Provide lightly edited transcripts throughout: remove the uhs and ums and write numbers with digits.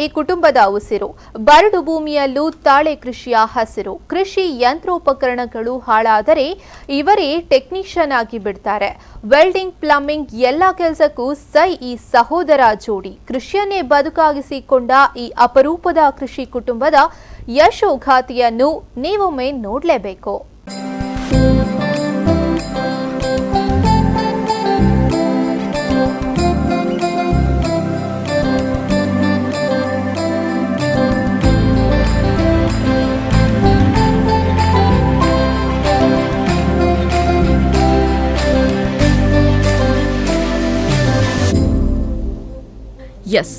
ಈ ಕುಟುಂಬದ ಉಸಿರು. ಬರಡು ಭೂಮಿಯಲ್ಲೂ ತಾಳೆ ಕೃಷಿಯ ಹಸಿರು. ಕೃಷಿ ಯಂತ್ರೋಪಕರಣಗಳು ಹಾಳಾದರೆ ಇವರೇ ಟೆಕ್ನಿಷಿಯನ್ ಆಗಿ ಬಿಡ್ತಾರೆ. ವೆಲ್ಡಿಂಗ್, ಪ್ಲಂಬಿಂಗ್ ಎಲ್ಲ ಕೆಲಸಕ್ಕೂ ಸೈ ಈ ಸಹೋದರ ಜೋಡಿ. ಕೃಷಿಯನ್ನೇ ಬದುಕಾಗಿಸಿಕೊಂಡ ಈ ಅಪರೂಪದ ಕೃಷಿ ಕುಟುಂಬದ ಯಶೋಗಾಥೆಯನ್ನು ನೀವೊಮ್ಮೆ ನೋಡಲೇಬೇಕು. ಎಸ್,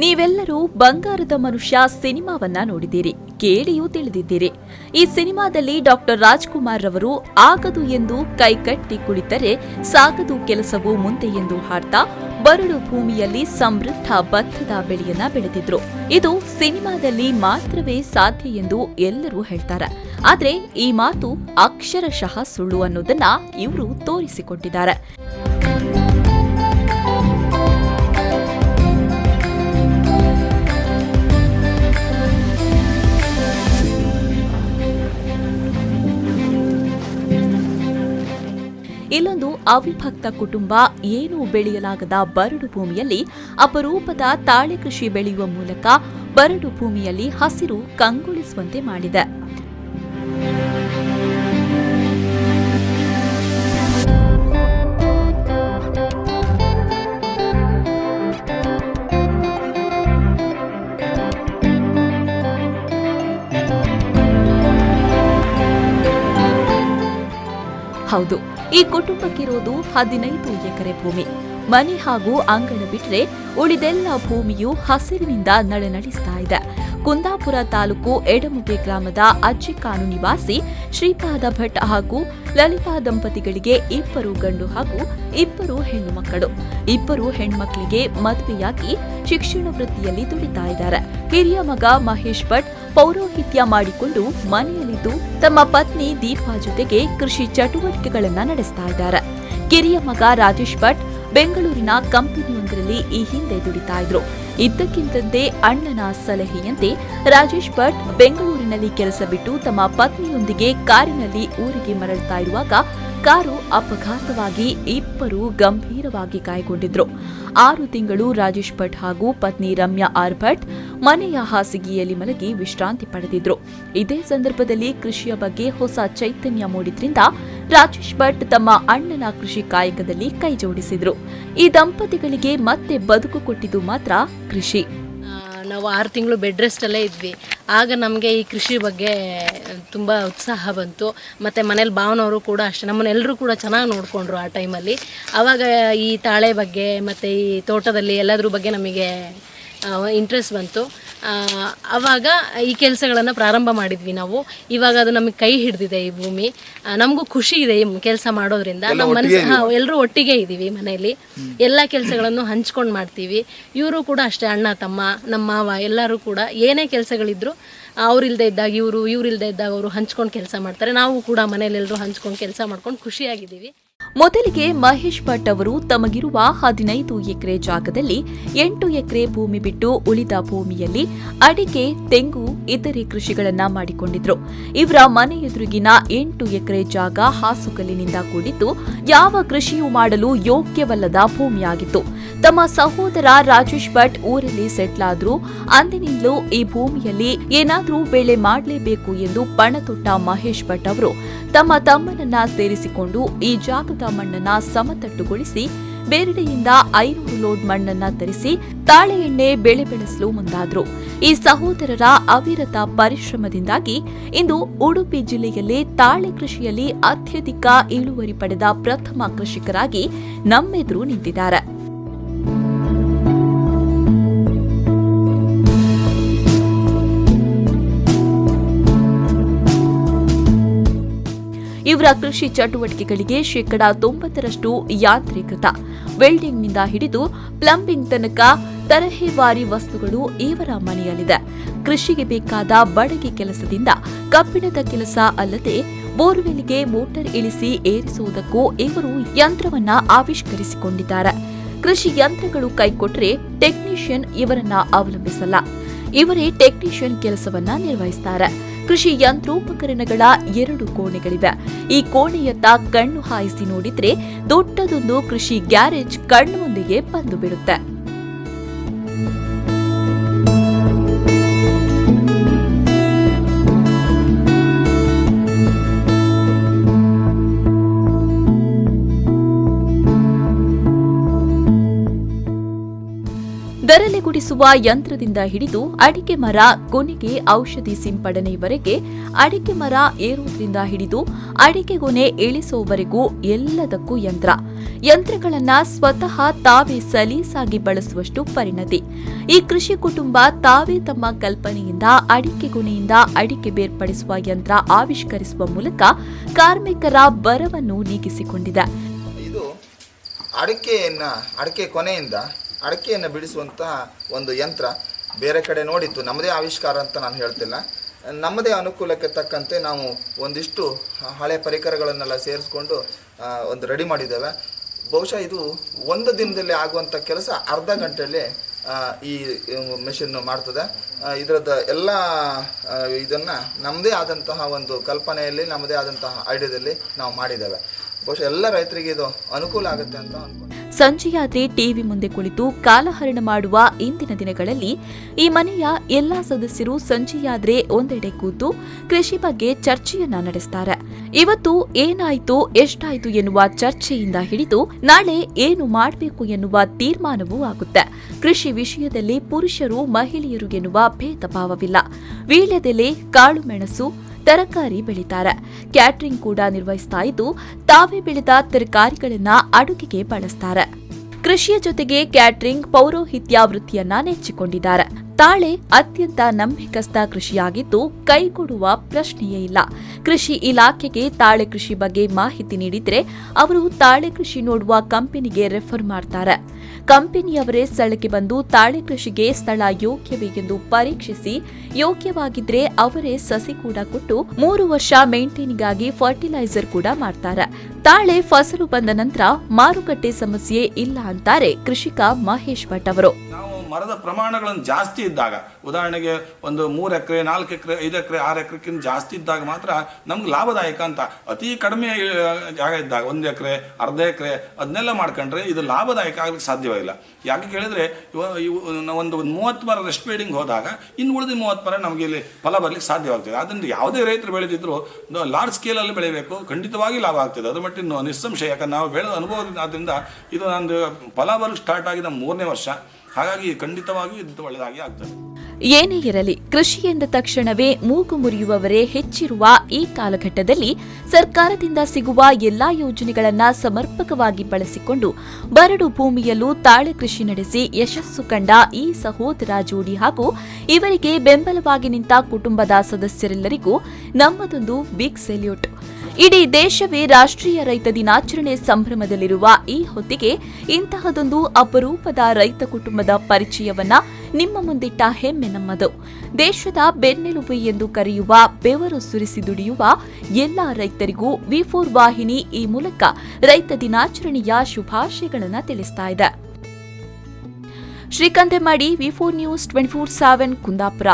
ನೀವೆಲ್ಲರೂ ಬಂಗಾರದ ಮನುಷ್ಯ ಸಿನಿಮಾವನ್ನ ನೋಡಿದ್ದೀರಿ, ಕೇಳಿಯೂ ತಿಳಿದಿದ್ದೀರಿ. ಈ ಸಿನಿಮಾದಲ್ಲಿ ಡಾಕ್ಟರ್ ರಾಜ್ಕುಮಾರ್ ರವರು ಆಗದು ಎಂದು ಕೈಕಟ್ಟಿ ಕುಳಿತರೆ ಸಾಗದು ಕೆಲಸವು ಮುಂದೆ ಎಂದು ಹಾಡ್ತಾ ಬರಡು ಭೂಮಿಯಲ್ಲಿ ಸಮೃದ್ಧ ಭತ್ತದ ಬೆಳೆಯನ್ನ ಬೆಳೆದಿದ್ರು. ಇದು ಸಿನಿಮಾದಲ್ಲಿ ಮಾತ್ರವೇ ಸಾಧ್ಯ ಎಂದು ಎಲ್ಲರೂ ಹೇಳ್ತಾರೆ. ಆದ್ರೆ ಈ ಮಾತು ಅಕ್ಷರಶಃ ಸುಳ್ಳು ಅನ್ನೋದನ್ನ ಇವರು ತೋರಿಸಿಕೊಟ್ಟಿದ್ದಾರೆ. ಇಲ್ಲೊಂದು ಅವಿಭಕ್ತ ಕುಟುಂಬ ಏನೂ ಬೆಳೆಯಲಾಗದ ಬರಡು ಭೂಮಿಯಲ್ಲಿ ಅಪರೂಪದ ತಾಳೆ ಕೃಷಿ ಬೆಳೆಯುವ ಮೂಲಕ ಬರಡು ಭೂಮಿಯಲ್ಲಿ ಹಸಿರು ಕಂಗೊಳಿಸುವಂತೆ ಮಾಡಿದೆ. ಹೌದು, ಈ ಕುಟುಂಬಕ್ಕಿರೋದು 15 ಎಕರೆ ಭೂಮಿ. ಮನೆ ಹಾಗೂ ಅಂಗಳ ಬಿಟ್ಟರೆ ಉಳಿದೆಲ್ಲ ಭೂಮಿಯು ಹಸಿರಿನಿಂದ ನಳನಳಿಸ್ತಾ ಇದೆ. ಕುಂದಾಪುರ ತಾಲೂಕು ಎಡಮುಗೆ ಗ್ರಾಮದ ಅಜ್ಜಿಕಾನು ನಿವಾಸಿ ಶ್ರೀಪಾದ ಭಟ್ ಹಾಗೂ ಲಲಿತಾ ದಂಪತಿಗಳಿಗೆ 2 ಗಂಡು ಹಾಗೂ 2 ಹೆಣ್ಣು ಮಕ್ಕಳು. 2 ಹೆಣ್ಮಕ್ಳಿಗೆ ಮದುವೆಯಾಗಿ ಶಿಕ್ಷಣ ವೃತ್ತಿಯಲ್ಲಿ ದುಡಿತಾ ಇದ್ದಾರೆ. ಹಿರಿಯ ಮಗ ಮಹೇಶ್ ಭಟ್ ಪೌರೋಹಿತ್ಯ ಮಾಡಿಕೊಂಡು ಮನೆಯಲ್ಲಿದ್ದು ತಮ್ಮ ಪತ್ನಿ ದೀಪಾ ಜೊತೆಗೆ ಕೃಷಿ ಚಟುವಟಿಕೆಗಳನ್ನ ನಡೆಸ್ತಾ ಇದ್ದಾರೆ. ಕಿರಿಯ ಮಗ ರಾಜೇಶ್ ಭಟ್ ಬೆಂಗಳೂರಿನ ಕಂಪನಿಯೊಂದರಲ್ಲಿ ಈ ಹಿಂದೆ ದುಡಿತಾ ಇದ್ರು. ಇದ್ದಕ್ಕಿದ್ದಂತೆ ಅಣ್ಣನ ಸಲಹೆಯಂತೆ ರಾಜೇಶ್ ಭಟ್ ಬೆಂಗಳೂರಿನಲ್ಲಿ ಕೆಲಸ ಬಿಟ್ಟು ತಮ್ಮ ಪತ್ನಿಯೊಂದಿಗೆ ಕಾರಿನಲ್ಲಿ ಊರಿಗೆ ಮರಳುತ್ತಾ ಇರುವಾಗ ಕಾರು ಅಪಘಾತವಾಗಿ 2 ಗಂಭೀರವಾಗಿ ಗಾಯಗೊಂಡಿದ್ರು. 6 ತಿಂಗಳು ರಾಜೇಶ್ ಭಟ್ ಹಾಗೂ ಪತ್ನಿ ರಮ್ಯಾ ಆರ್ ಭಟ್ ಮನೆಯ ಹಾಸಿಗೆಯಲ್ಲಿ ಮಲಗಿ ವಿಶ್ರಾಂತಿ ಪಡೆದಿದ್ರು. ಇದೇ ಸಂದರ್ಭದಲ್ಲಿ ಕೃಷಿಯ ಬಗ್ಗೆ ಹೊಸ ಚೈತನ್ಯ ಮೂಡಿದ್ರಿಂದ ರಾಜೇಶ್ ಭಟ್ ತಮ್ಮ ಅಣ್ಣನ ಕೃಷಿ ಕಾಯಕದಲ್ಲಿ ಕೈ ಜೋಡಿಸಿದ್ರು. ಈ ದಂಪತಿಗಳಿಗೆ ಮತ್ತೆ ಬದುಕು ಕೊಟ್ಟಿದ್ದು ಮಾತ್ರ ಕೃಷಿ. ನಾವು 6 ತಿಂಗಳು ಬೆಡ್ ರೆಸ್ಟಲ್ಲೇ ಇದ್ವಿ. ಆಗ ನಮಗೆ ಈ ಕೃಷಿ ಬಗ್ಗೆ ತುಂಬ ಉತ್ಸಾಹ ಬಂತು. ಮತ್ತು ಮನೇಲಿ ಭಾವನವರು ಕೂಡ ಅಷ್ಟೇ, ನಮ್ಮನ್ನೆಲ್ಲರೂ ಕೂಡ ಚೆನ್ನಾಗಿ ನೋಡಿಕೊಂಡ್ರು ಆ ಟೈಮಲ್ಲಿ. ಆವಾಗ ಈ ತಾಳೆ ಬಗ್ಗೆ ಮತ್ತು ಈ ತೋಟದಲ್ಲಿ ಎಲ್ಲದ್ರ ಬಗ್ಗೆ ನಮಗೆ ಇಂಟ್ರೆಸ್ಟ್ ಬಂತು. ಆವಾಗ ಈ ಕೆಲಸಗಳನ್ನು ಪ್ರಾರಂಭ ಮಾಡಿದ್ವಿ ನಾವು. ಇವಾಗ ಅದು ನಮಗೆ ಕೈ ಹಿಡಿದಿದೆ ಈ ಭೂಮಿ. ನಮಗೂ ಖುಷಿ ಇದೆ ಈ ಕೆಲಸ ಮಾಡೋದ್ರಿಂದ. ನಮ್ಮ ಮನಸ್ಸು ಎಲ್ಲರೂ ಒಟ್ಟಿಗೆ ಇದ್ದೀವಿ ಮನೆಯಲ್ಲಿ. ಎಲ್ಲ ಕೆಲಸಗಳನ್ನು ಹಂಚ್ಕೊಂಡು ಮಾಡ್ತೀವಿ. ಇವರು ಕೂಡ ಅಷ್ಟೇ, ಅಣ್ಣ ತಮ್ಮ ನಮ್ಮ ಮಾವ ಎಲ್ಲರೂ ಕೂಡ ಏನೇ ಕೆಲಸಗಳಿದ್ರು ಅವ್ರಿಲ್ದೇ ಇದ್ದಾಗ ಇವ್ರಿಲ್ದೇ ಇದ್ದಾಗ ಅವರು ಹಂಚ್ಕೊಂಡು ಕೆಲಸ ಮಾಡ್ತಾರೆ. ನಾವು ಕೂಡ ಮನೆಯಲ್ಲೆಲ್ಲರೂ ಹಂಚ್ಕೊಂಡು ಕೆಲಸ ಮಾಡ್ಕೊಂಡು ಖುಷಿಯಾಗಿದ್ದೀವಿ. ಮೊದಲಿಗೆ ಮಹೇಶ್ ಭಟ್ ಅವರು ತಮಗಿರುವ 15 ಎಕರೆ ಜಾಗದಲ್ಲಿ 8 ಎಕರೆ ಭೂಮಿ ಬಿಟ್ಟು ಉಳಿದ ಭೂಮಿಯಲ್ಲಿ ಅಡಿಕೆ, ತೆಂಗು, ಇತರೆ ಕೃಷಿಗಳನ್ನ ಮಾಡಿಕೊಂಡಿದ್ರು. ಇವರ ಮನೆ ಎದುರಿಗಿನ 8 ಎಕರೆ ಜಾಗ ಹಾಸುಕಲ್ಲಿನಿಂದ ಕೂಡಿದ್ದು ಯಾವ ಕೃಷಿಯೂ ಮಾಡಲು ಯೋಗ್ಯವಲ್ಲದ ಭೂಮಿಯಾಗಿತ್ತು. ತಮ್ಮ ಸಹೋದರ ರಾಜೇಶ್ ಭಟ್ ಊರಲ್ಲಿ ಸೆಟ್ಲ್ ಆದ್ರೂ ಅಂದಿನಿಂದಲೂ ಈ ಭೂಮಿಯಲ್ಲಿ ಏನಾದ್ರೂ ಬೆಳೆ ಮಾಡಲೇಬೇಕು ಎಂದು ಪಣತೊಟ್ಟ ಮಹೇಶ್ ಭಟ್ ಅವರು ತಮ್ಮ ತಮ್ಮನನ್ನ ಸೇರಿಸಿಕೊಂಡು ಈ ಜಾಗದ ಮಣ್ಣನ್ನ ಸಮತಟ್ಟುಗೊಳಿಸಿ ಬೇರೆಡೆಯಿಂದ 500 ಲೋಡ್ ಮಣ್ಣನ್ನ ತರಿಸಿ ತಾಳೆ ಎಣ್ಣೆ ಬೆಳೆ ಬೆಳೆಸಲು ಮುಂದಾದ್ರು. ಈ ಸಹೋದರರ ಅವಿರತ ಪರಿಶ್ರಮದಿಂದಾಗಿ ಇಂದು ಉಡುಪಿ ಜಿಲ್ಲೆಯಲ್ಲಿ ತಾಳೆ ಕೃಷಿಯಲ್ಲಿ ಅತ್ಯಧಿಕ ಇಳುವರಿ ಪಡೆದ ಪ್ರಥಮ ಕೃಷಿಕರಾಗಿ ನಮ್ಮೆದುರು ನಿಂತಿದ್ದಾರೆ. ಇವರ ಕೃಷಿ ಚಟುವಟಿಕೆಗಳಿಗೆ 90% ಯಾಂತ್ರೀಕೃತ. ವೆಲ್ಡಿಂಗ್ನಿಂದ ಹಿಡಿದು ಪ್ಲಂಬಿಂಗ್ ತನಕ ತರಹೇವಾರಿ ವಸ್ತುಗಳು ಇವರ ಮನೆಯಲ್ಲಿದೆ. ಕೃಷಿಗೆ ಬೇಕಾದ ಬಡಗಿ ಕೆಲಸದಿಂದ ಕಬ್ಬಿಣದ ಕೆಲಸ ಅಲ್ಲದೆ ಬೋರ್ವೆಲ್ಗೆ ಮೋಟಾರ್ ಇಳಿಸಿ ಏರಿಸುವುದಕ್ಕೂ ಇವರು ಯಂತ್ರವನ್ನ ಆವಿಷ್ಕರಿಸಿಕೊಂಡಿದ್ದಾರೆ. ಕೃಷಿ ಯಂತ್ರಗಳು ಕೈಕೊಟ್ರೆ ಟೆಕ್ನಿಷಿಯನ್ ಇವರನ್ನ ಅವಲಂಬಿಸಲ್ಲ. ಇವರೇ ಟೆಕ್ನಿಷಿಯನ್ ಕೆಲಸವನ್ನ ನಿರ್ವಹಿಸುತ್ತಾರೆ. ಕೃಷಿ ಯಂತ್ರೋಪಕರಣಗಳ 2 ಕೋಣೆಗಳಿವೆ. ಈ ಕೋಣೆಯತ್ತ ಕಣ್ಣು ಹಾಯಿಸಿ ನೋಡಿದ್ರೆ ದೊಡ್ಡದೊಂದು ಕೃಷಿ ಗ್ಯಾರೇಜ್ ಕಣ್ಣು ಮುಂದೆಗೆ ಬಂದು ಬಿಡುತ್ತೆ. ದರಲೆಗುಡಿಸುವ ಯಂತ್ರದಿಂದ ಹಿಡಿದು ಅಡಿಕೆ ಮರ ಕೊನೆಗೆ ಔಷಧಿ ಸಿಂಪಡಣೆಯವರೆಗೆ, ಅಡಿಕೆ ಮರ ಏರುವುದರಿಂದ ಹಿಡಿದು ಅಡಿಕೆ ಗೊನೆ ಇಳಿಸುವವರೆಗೂ ಎಲ್ಲದಕ್ಕೂ ಯಂತ್ರಗಳನ್ನ ಸ್ವತಃ ತಾವೇ ಸಲೀಸಾಗಿ ಬಳಸುವಷ್ಟು ಪರಿಣತಿ. ಈ ಕೃಷಿ ಕುಟುಂಬ ತಾವೇ ತಮ್ಮ ಕಲ್ಪನೆಯಿಂದ ಅಡಿಕೆ ಗೊನೆಯಿಂದ ಅಡಿಕೆ ಬೇರ್ಪಡಿಸುವ ಯಂತ್ರ ಆವಿಷ್ಕರಿಸುವ ಮೂಲಕ ಕಾರ್ಮಿಕರ ಬರವನ್ನು ನೀಗಿಸಿಕೊಂಡಿದೆ. ಇದು ಅಡಿಕೆ ಕೊನೆಯಿಂದ ಅಡಿಕೆಯನ್ನು ಬಿಡಿಸುವಂತಹ ಒಂದು ಯಂತ್ರ ಬೇರೆ ಕಡೆ ನೋಡಿತ್ತು. ನಮ್ಮದೇ ಆವಿಷ್ಕಾರ ಅಂತ ನಾನು ಹೇಳ್ತಿಲ್ಲ. ನಮ್ಮದೇ ಅನುಕೂಲಕ್ಕೆ ತಕ್ಕಂತೆ ನಾವು ಒಂದಿಷ್ಟು ಹಳೆ ಪರಿಕರಗಳನ್ನೆಲ್ಲ ಸೇರಿಸ್ಕೊಂಡು ಒಂದು ರೆಡಿ ಮಾಡಿದ್ದೇವೆ. ಬಹುಶಃ ಇದು ಒಂದು ದಿನದಲ್ಲಿ ಆಗುವಂಥ ಕೆಲಸ ಅರ್ಧ ಗಂಟೆಯಲ್ಲಿ ಈ ಮೆಷಿನ್ ಮಾಡ್ತದೆ. ಇದರದ ಎಲ್ಲ ಇದನ್ನು ನಮ್ಮದೇ ಆದಂತಹ ಒಂದು ಕಲ್ಪನೆಯಲ್ಲಿ, ನಮ್ಮದೇ ಆದಂತಹ ಐಡಿಯಾದಲ್ಲಿ ನಾವು ಮಾಡಿದ್ದೇವೆ. ಬಹುಶಃ ಎಲ್ಲ ರೈತರಿಗೆ ಇದು ಅನುಕೂಲ ಆಗುತ್ತೆ ಅಂತ ಅನ್ಕೊಂಡು. ಸಂಜೆಯಾದ್ರೆ ಟಿವಿ ಮುಂದೆ ಕುಳಿತು ಕಾಲಹರಣ ಮಾಡುವ ಇಂದಿನ ದಿನಗಳಲ್ಲಿ ಈ ಮನೆಯ ಎಲ್ಲಾ ಸದಸ್ಯರು ಸಂಜೆಯಾದ್ರೆ ಒಂದೆಡೆ ಕೂತು ಕೃಷಿ ಬಗ್ಗೆ ಚರ್ಚೆಯನ್ನ ನಡೆಸ್ತಾರೆ. ಇವತ್ತು ಏನಾಯ್ತು, ಎಷ್ಟಾಯ್ತು ಎನ್ನುವ ಚರ್ಚೆಯಿಂದ ಹಿಡಿದು ನಾಳೆ ಏನು ಮಾಡಬೇಕು ಎನ್ನುವ ತೀರ್ಮಾನವೂ ಆಗುತ್ತೆ. ಕೃಷಿ ವಿಷಯದಲ್ಲಿ ಪುರುಷರು ಮಹಿಳೆಯರು ಎನ್ನುವ ಭೇದ ಭಾವವಿಲ್ಲ. ವೀಳ್ಯದೆಲೆ, ಕಾಳು ಮೆಣಸು, ತರಕಾರಿ ಬೆಳೀತಾರೆ. ಕ್ಯಾಟರಿಂಗ್ ಕೂಡ ನಿರ್ವಹಿಸ್ತಾ ಇದ್ದು ತಾವೇ ಬೆಳೆದ ತರಕಾರಿಗಳನ್ನ ಅಡುಗೆಗೆ ಬಳಸ್ತಾರೆ. ಕೃಷಿಯ ಜೊತೆಗೆ ಕ್ಯಾಟರಿಂಗ್, ಪೌರೋಹಿತ್ಯ ವೃತ್ತಿಯನ್ನ ನೆಚ್ಚಿಕೊಂಡಿದ್ದಾರೆ. ತಾಳೆ ಅತ್ಯಂತ ನಂಬಿಕಸ್ಥ ಕೃಷಿಯಾಗಿದ್ದು ಕೈಕೊಡುವ ಪ್ರಶ್ನೆಯೇ ಇಲ್ಲ. ಕೃಷಿ ಇಲಾಖೆಗೆ ತಾಳೆ ಕೃಷಿ ಬಗ್ಗೆ ಮಾಹಿತಿ ನೀಡಿದ್ರೆ ಅವರು ತಾಳೆ ಕೃಷಿ ನೋಡುವ ಕಂಪನಿಗೆ ರೆಫರ್ ಮಾಡ್ತಾರೆ. ಕಂಪನಿಯವರೇ ಸ್ಥಳಕ್ಕೆ ಬಂದು ತಾಳೆ ಕೃಷಿಗೆ ಸ್ಥಳ ಯೋಗ್ಯವೇ ಎಂದು ಪರೀಕ್ಷಿಸಿ ಯೋಗ್ಯವಾಗಿದ್ರೆ ಅವರೇ ಸಸಿ ಕೂಡ ಕೊಟ್ಟು 3 ವರ್ಷ ಮೇಂಟೈನಿಗಾಗಿ ಫರ್ಟಿಲೈಸರ್ ಕೂಡ ಮಾಡ್ತಾರೆ. ತಾಳೆ ಫಸಲು ಬಂದ ನಂತರ ಮಾರುಕಟ್ಟೆ ಸಮಸ್ಯೆ ಇಲ್ಲ ಅಂತಾರೆ ಕೃಷಿಕ ಮಹೇಶ್ ಭಟ್ ಅವರು. ಮರದ ಪ್ರಮಾಣಗಳನ್ನು ಜಾಸ್ತಿ ಇದ್ದಾಗ, ಉದಾಹರಣೆಗೆ ಒಂದು 3 ಎಕರೆ, 4 ಎಕರೆ, 5 ಎಕರೆ, 6 ಎಕರೆಕ್ಕಿಂತ ಜಾಸ್ತಿ ಇದ್ದಾಗ ಮಾತ್ರ ನಮ್ಗೆ ಲಾಭದಾಯಕ ಅಂತ. ಅತಿ ಕಡಿಮೆ ಜಾಗ ಇದ್ದಾಗ 1 ಎಕರೆ, ಅರ್ಧ ಎಕರೆ ಅದನ್ನೆಲ್ಲ ಮಾಡ್ಕೊಂಡ್ರೆ ಇದು ಲಾಭದಾಯಕ ಆಗಲಿಕ್ಕೆ ಸಾಧ್ಯವಾಗಿಲ್ಲ. ಯಾಕೆ ಕೇಳಿದ್ರೆ ಒಂದು 30 ಮರ ರೆಸ್ಟ್ ಬೇಡಿಂಗ್ ಹೋದಾಗ ಇನ್ನು ಉಳಿದ 30 ಮರ ನಮಗೆ ಇಲ್ಲಿ ಫಲ ಬರ್ಲಿಕ್ಕೆ ಸಾಧ್ಯವಾಗ್ತದೆ. ಅದರಿಂದ ಯಾವುದೇ ರೈತರು ಬೆಳೆದಿದ್ರು ಲಾರ್ಜ್ ಸ್ಕೇಲಲ್ಲಿ ಬೆಳೆಯಬೇಕು, ಖಂಡಿತವಾಗಿ ಲಾಭ ಆಗ್ತದೆ. ಅದು ಮಟ್ಟಿನ ನಿಸ್ಸಂಶಯ. ಯಾಕಂದ್ರೆ ನಾವು ಬೆಳೆದ ಅನುಭವದಿಂದ, ಆದ್ದರಿಂದ ಇದು ನಂದು ಫಲ ಬರಲು ಸ್ಟಾರ್ಟ್ ಆಗಿದ 3ನೇ ವರ್ಷ. ಹಾಗಾಗಿ ಖಂಡಿತವಾಗಿಯೂ ಇದು ಒಳ್ಳೆಯದಾಗಿ ಆಗ್ತದೆ. ಏನೇ ಇರಲಿ, ಕೃಷಿ ಎಂದ ತಕ್ಷಣವೇ ಮೂಗು ಮುರಿಯುವವರೇ ಹೆಚ್ಚಿರುವ ಈ ಕಾಲಘಟ್ಟದಲ್ಲಿ ಸರ್ಕಾರದಿಂದ ಸಿಗುವ ಎಲ್ಲಾ ಯೋಜನೆಗಳನ್ನು ಸಮರ್ಪಕವಾಗಿ ಬಳಸಿಕೊಂಡು ಬರಡು ಭೂಮಿಯಲ್ಲೂ ತಾಳೆ ಕೃಷಿ ನಡೆಸಿ ಯಶಸ್ಸು ಕಂಡ ಈ ಸಹೋದರ ಜೋಡಿ ಹಾಗೂ ಇವರಿಗೆ ಬೆಂಬಲವಾಗಿ ನಿಂತ ಕುಟುಂಬದ ಸದಸ್ಯರೆಲ್ಲರಿಗೂ ನಮ್ಮದೊಂದು ಬಿಗ್ ಸೆಲ್ಯೂಟ್. ಇಡೀ ದೇಶವೇ ರಾಷ್ಟ್ರೀಯ ರೈತ ದಿನಾಚರಣೆ ಸಂಭ್ರಮದಲ್ಲಿರುವ ಈ ಹೊತ್ತಿಗೆ ಇಂತಹದೊಂದು ಅಪರೂಪದ ರೈತ ಕುಟುಂಬದ ಪರಿಚಯವನ್ನ ನಿಮ್ಮ ಮುಂದಿಟ್ಟ ಹೆಮ್ಮೆ ನಮ್ಮದು. ದೇಶದ ಬೆನ್ನೆಲುಬು ಎಂದು ಕರೆಯುವ, ಬೆವರು ಸುರಿಸಿ ದುಡಿಯುವ ಎಲ್ಲಾ ರೈತರಿಗೂ ವಿ4 ವಾಹಿನಿ ಈ ಮೂಲಕ ರೈತ ದಿನಾಚರಣೆಯ ಶುಭಾಶಯಗಳನ್ನು ತಿಳಿಸ್ತಾ ಇದೆ. ಶ್ರೀಕಾಂತ್ ಮಾಡಿ, ವಿ4 ನ್ಯೂಸ್ 24/7 ಕುಂದಾಪುರ.